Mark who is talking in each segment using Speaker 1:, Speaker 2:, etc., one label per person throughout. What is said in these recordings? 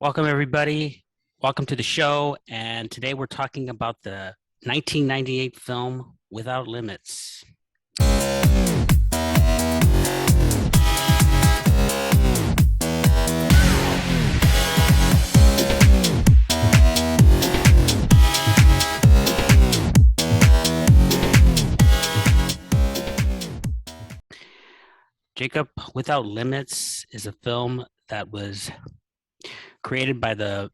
Speaker 1: Welcome, everybody. Welcome to the show. And today we're talking about the 1998 film Without Limits. Jacob, Without Limits is a film that was created by the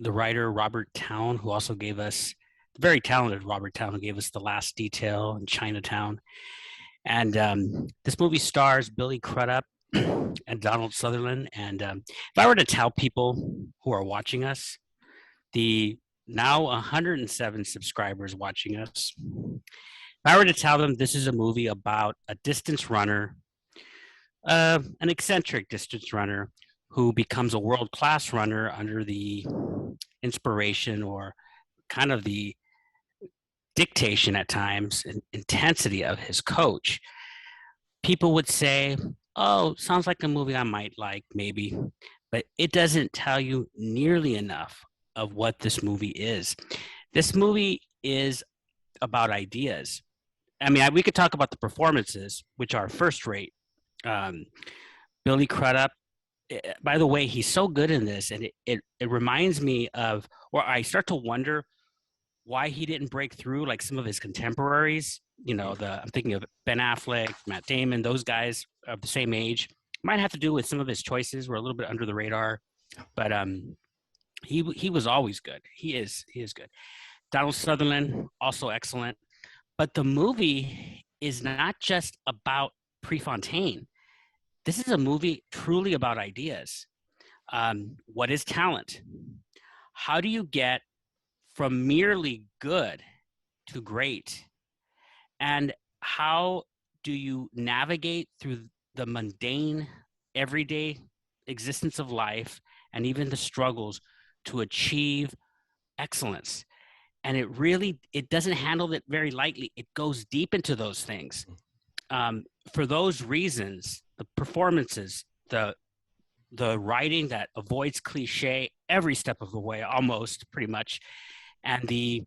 Speaker 1: writer Robert Towne, who also gave us very talented Robert Towne, who gave us The Last Detail and Chinatown. And this movie stars Billy Crudup and Donald Sutherland. And if I were to tell people who are watching us, the now 107 subscribers watching us, if I were to tell them this is a movie about a distance runner, an eccentric distance runner who becomes a world-class runner under the inspiration or kind of the dictation at times and intensity of his coach, people would say, oh, sounds like a movie I might like, maybe, but it doesn't tell you nearly enough of what this movie is. This movie is about ideas. I mean, we could talk about the performances, which are first rate. Billy Crudup, by the way, he's so good in this, and it reminds me of, or I start to wonder why he didn't break through like some of his contemporaries. You know, I'm thinking of Ben Affleck, Matt Damon, those guys of the same age. Might have to do with some of his choices were a little bit under the radar, but he was always good. He is good. Donald Sutherland, also excellent. But the movie is not just about Prefontaine. This is a movie truly about ideas. What is talent? How do you get from merely good to great? And how do you navigate through the mundane, everyday existence of life and even the struggles to achieve excellence? And it doesn't handle it very lightly. It goes deep into those things. For those reasons, the performances, the writing that avoids cliche every step of the way, almost pretty much, and the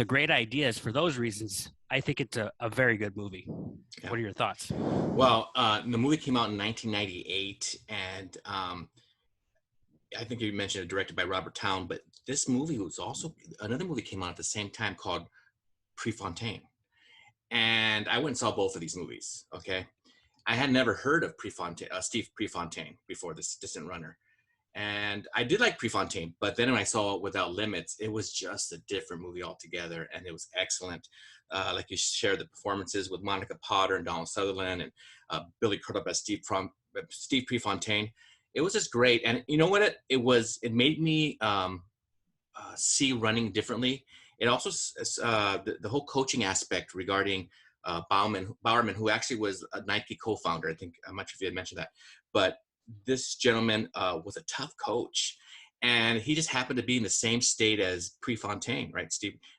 Speaker 1: great ideas. For those reasons, I think it's a very good movie. Yeah. What are your thoughts?
Speaker 2: Well, the movie came out in 1998, and I think you mentioned it, directed by Robert Towne, but this movie was also, another movie came out at the same time called Prefontaine. And I went and saw both of these movies, okay? I had never heard of Steve Prefontaine before, this Distant Runner. And I did like Prefontaine, but then when I saw Without Limits, it was just a different movie altogether, and it was excellent. Like you shared the performances with Monica Potter and Donald Sutherland and Billy Crudup as Steve Prefontaine. It was just great. And you know what it made me see running differently. It also, the whole coaching aspect regarding Bowerman, who actually was a Nike co-founder. I think, I'm not sure if you had mentioned that, but this gentleman was a tough coach, and he just happened to be in the same state as Prefontaine, right?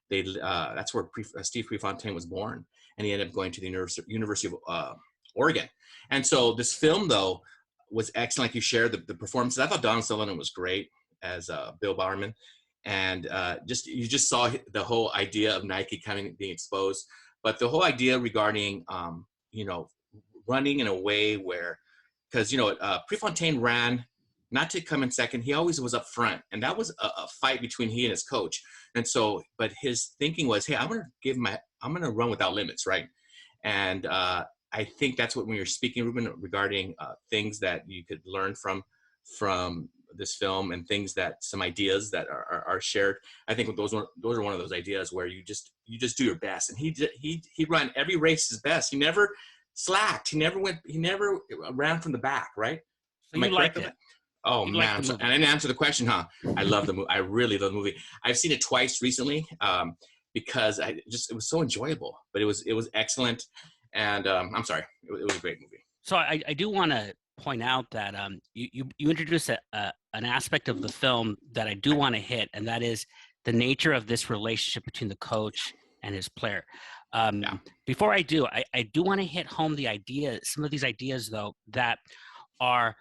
Speaker 2: That's where Steve Prefontaine was born, and he ended up going to the University of Oregon. And so this film, though, was excellent. Like you shared the performances. I thought Donald Sutherland was great as Bill Bowerman. And you just saw the whole idea of Nike kind of being exposed, but the whole idea regarding running in a way where, because Prefontaine ran not to come in second, he always was up front, and that was a fight between he and his coach. And so, but his thinking was, hey, I'm gonna run without limits, right? And I think that's what, when you're speaking, Ruben, regarding things that you could learn from this film, and things that some ideas that are shared. I think those are one of those ideas where you just do your best, and he ran every race his best. He never slacked. He never ran from the back, right?
Speaker 1: So you liked it?
Speaker 2: Oh man, and I didn't answer the question, huh? I love the movie. I really love the movie. I've seen it twice recently because it was so enjoyable. But it was excellent, and I'm sorry, it was a great movie.
Speaker 1: So I do want to point out that you introduced an aspect of the film that I do want to hit, and that is the nature of this relationship between the coach and his player. Before I do, I do want to hit home some of these ideas, though, that are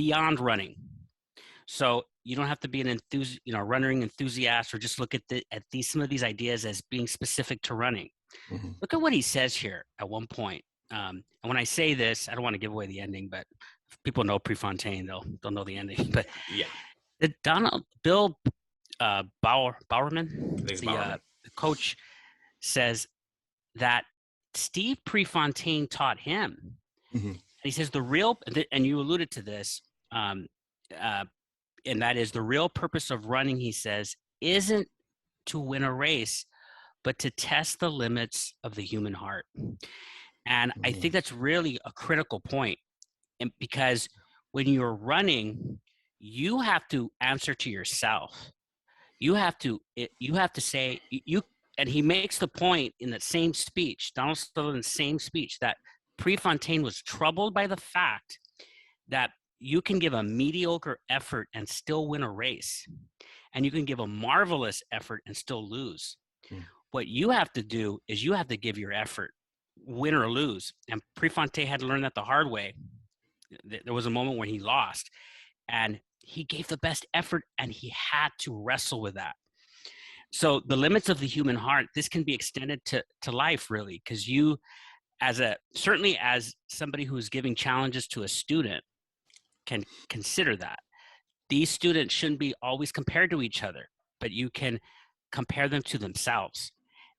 Speaker 1: beyond running. So you don't have to be an running enthusiast, or just look at some of these ideas as being specific to running.
Speaker 2: Mhm.
Speaker 1: Look at what he says here at one point. And when I say this, I don't want to give away the ending, but if people know Prefontaine, they'll know the ending. But
Speaker 2: Yeah,
Speaker 1: Bill
Speaker 2: I think
Speaker 1: Bowerman,
Speaker 2: it's Bowerman.
Speaker 1: the coach, says that Steve Prefontaine taught him.
Speaker 2: Mhm.
Speaker 1: And he says and you alluded to this, and that is the real purpose of running, he says, isn't to win a race, but to test the limits of the human heart. And I think
Speaker 2: Mhm.
Speaker 1: that's really a critical point. And because when you're running, you have to answer to yourself. You have to say you. And he makes the point in that same speech, Donald Sutherland's same speech, that Prefontaine was troubled by the fact that you can give a mediocre effort and still win a race, and you can give a marvelous effort and still lose.
Speaker 2: Mm.
Speaker 1: What you have to do is you have to give your effort, win or lose. And Prefontaine had to learn that the hard way. There was a moment when he lost, and he gave the best effort, and he had to wrestle with that. So the limits of the human heart, this can be extended to life, really, because you, certainly as somebody who's giving challenges to a student, can consider that these students shouldn't be always compared to each other, but you can compare them to themselves.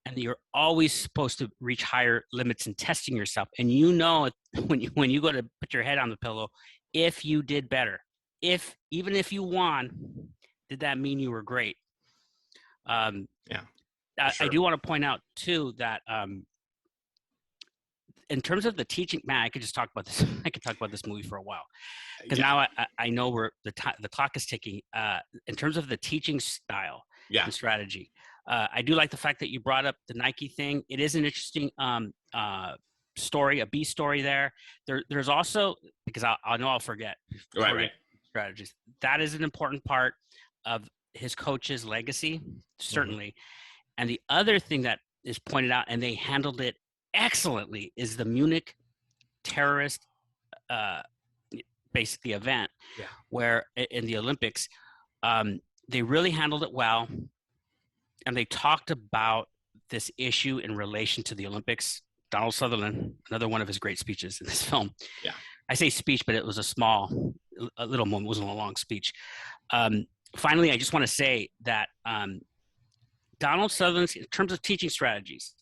Speaker 1: And you're always supposed to reach higher limits in testing yourself. And when you go to put your head on the pillow, if you did better, even if you won, did that mean you were great?
Speaker 2: Yeah, for
Speaker 1: I
Speaker 2: sure.
Speaker 1: do want to point out too that in terms of the teaching, man, I could just talk about this. I could talk about this movie for a while, because
Speaker 2: Yeah,
Speaker 1: now I know the clock is ticking. In terms of the teaching style
Speaker 2: yeah,
Speaker 1: and strategy, I do like the fact that you brought up the Nike thing. It is an interesting story, a B story there. There's also, because I know I'll forget
Speaker 2: right,
Speaker 1: before we
Speaker 2: right.
Speaker 1: get strategies. That is an important part of his coach's legacy,
Speaker 2: Mhm.
Speaker 1: certainly. And the other thing that is pointed out, and they handled it excellently, is the Munich terrorist, uh, basically event,
Speaker 2: Yeah.
Speaker 1: where in the Olympics, they really handled it well, and they talked about this issue in relation to the Olympics. Donald Sutherland, another one of his great speeches in this film.
Speaker 2: Yeah.
Speaker 1: I say speech, but it was a little moment. It wasn't a long speech. Finally, I just want to say that Donald Sutherland, in terms of teaching strategies,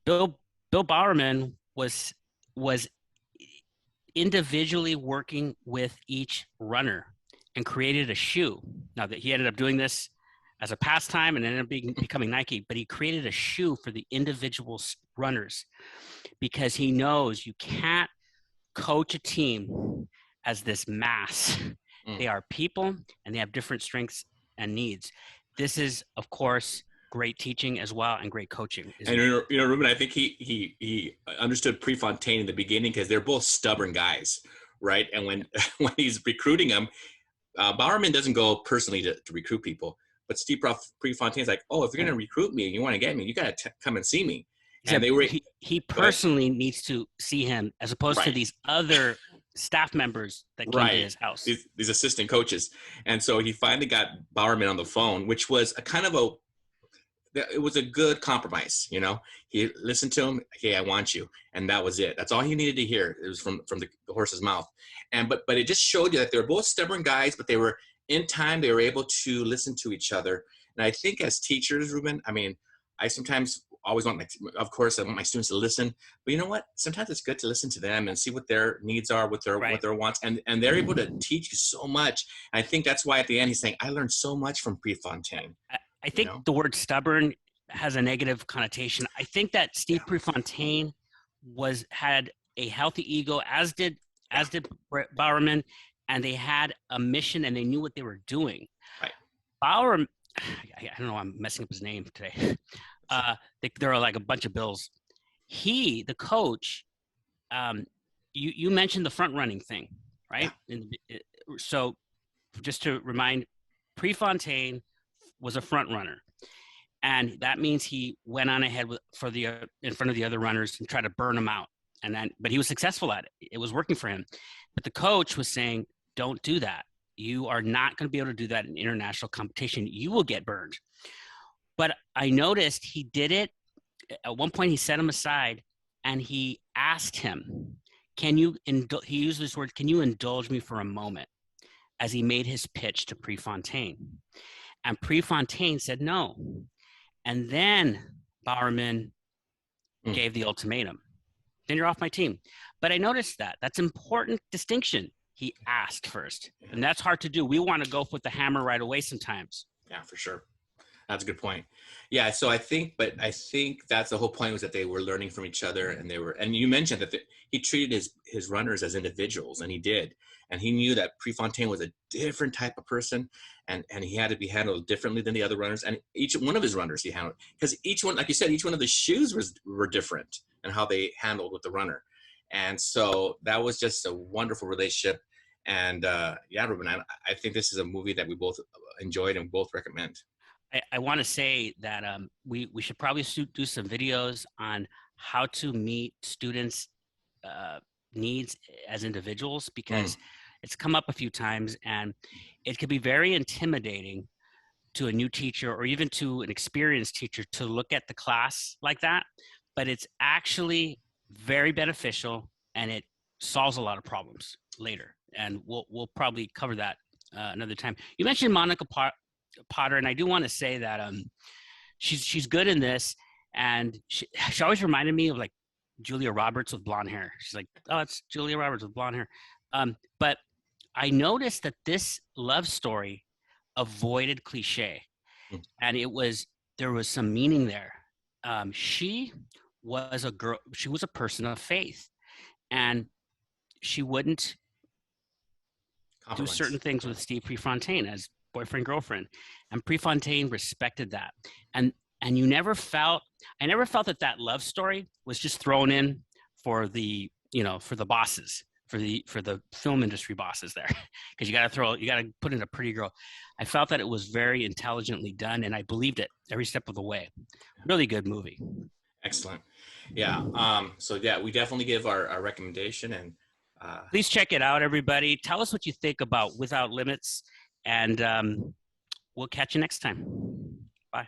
Speaker 1: Bill Bill Bowerman was individually working with each runner and created a shoe. Now that he ended up doing this as a pastime and ended up becoming Nike, but he created a shoe for the individual runners, because he knows you can't coach a team as this mass.
Speaker 2: Mm.
Speaker 1: They are people, and they have different strengths and needs. This is, of course, great teaching as well, and great coaching,
Speaker 2: And
Speaker 1: isn't it?
Speaker 2: Ruben, I think he understood Prefontaine in the beginning because they're both stubborn guys, right? And when when he's recruiting them, Bowerman doesn't go personally to recruit people, but Steve Prefontaine's like, oh, if you're going to recruit me and you want to get me, you got to come and see me.
Speaker 1: He
Speaker 2: And
Speaker 1: said
Speaker 2: they were
Speaker 1: he
Speaker 2: go ahead.
Speaker 1: personally needs to see him, as opposed to
Speaker 2: Right,
Speaker 1: these other staff members that came to
Speaker 2: right.
Speaker 1: his house.
Speaker 2: These assistant coaches, and so he finally got Bowerman on the phone, which was a kind of it was a good compromise. He listened to him. Hey, I want you, and that was it. That's all he needed to hear. It was from the horse's mouth, and but it just showed you that they were both stubborn guys, but they were in time. They were able to listen to each other, and I think as teachers, Ruben, I mean, I sometimes always of course, I want my students to listen, but you know what? Sometimes it's good to listen to them and see what their needs are, what
Speaker 1: Right.
Speaker 2: their wants, and they're able to teach you so much. And I think that's why at the end he's saying, I learned so much from Prefontaine.
Speaker 1: I
Speaker 2: You
Speaker 1: think
Speaker 2: know?
Speaker 1: the word stubborn has a negative connotation. I think that Steve
Speaker 2: Yeah,
Speaker 1: Prefontaine had a healthy ego,
Speaker 2: yeah,
Speaker 1: as did Bowerman, and they had a mission, and they knew what they were doing.
Speaker 2: right.
Speaker 1: Bowerman, I don't know, I'm messing up his name today. There are like a bunch of Bills. The coach, um, you mentioned the front running thing,
Speaker 2: Yeah,
Speaker 1: right? So just to remind, Prefontaine was a front runner, and that means he went on ahead in front of the other runners and tried to burn them out. But he was successful at it. It was working for him. But the coach was saying, Don't do that. You are not going to be able to do that in international competition. You will get burned. But I noticed he did it. At one point, he set him aside and he asked him, "Can you?" He used this word, "Can you indulge me for a moment?" As he made his pitch to Prefontaine, and Prefontaine said no. And then Bowerman
Speaker 2: Mm.
Speaker 1: gave the ultimatum: "Then you're off my team." But I noticed that that's important distinction. He asked first,
Speaker 2: Yeah.
Speaker 1: and that's hard to do. We want to go with the hammer right away sometimes.
Speaker 2: Yeah, for sure. That's a good point. Yeah, so I think that's the whole point, was that they were learning from each other, and and you mentioned that he treated his runners as individuals, and he did, and he knew that Prefontaine was a different type of person, and he had to be handled differently than the other runners, and each one of his runners he handled, because each one, like you said, each one of the shoes were different, and how they handled with the runner, and so that was just a wonderful relationship. And yeah, Ruben, I think this is a movie that we both enjoyed and both recommend.
Speaker 1: I want to say that we should probably do some videos on how to meet students' uh, needs as individuals,
Speaker 2: Mm.
Speaker 1: because it's come up a few times and it can be very intimidating to a new teacher or even to an experienced teacher to look at the class like that. But it's actually very beneficial and it solves a lot of problems later. And we'll probably cover that another time. You mentioned Monica Potter, and I do want to say that she's good in this, and she always reminded me of like Julia Roberts with blonde hair. She's like, oh, it's Julia Roberts with blonde hair. But I noticed that this love story avoided cliche,
Speaker 2: Mm.
Speaker 1: and there was some meaning there. She was a girl. She was a person of faith, and she wouldn't do certain
Speaker 2: Compromise.
Speaker 1: things
Speaker 2: Yeah.
Speaker 1: with Steve Prefontaine as boyfriend girlfriend, and Prefontaine respected that. And you never felt I never felt that that love story was just thrown in for the for the bosses, for the film industry bosses there, because you got to put in a pretty girl. I felt that it was very intelligently done, and I believed it every step of the way. Really good movie.
Speaker 2: Excellent. Yeah. So yeah, we definitely give our recommendation, and
Speaker 1: Please check it out, everybody. Tell us what you think about Without Limits, and we'll catch you next time. Bye.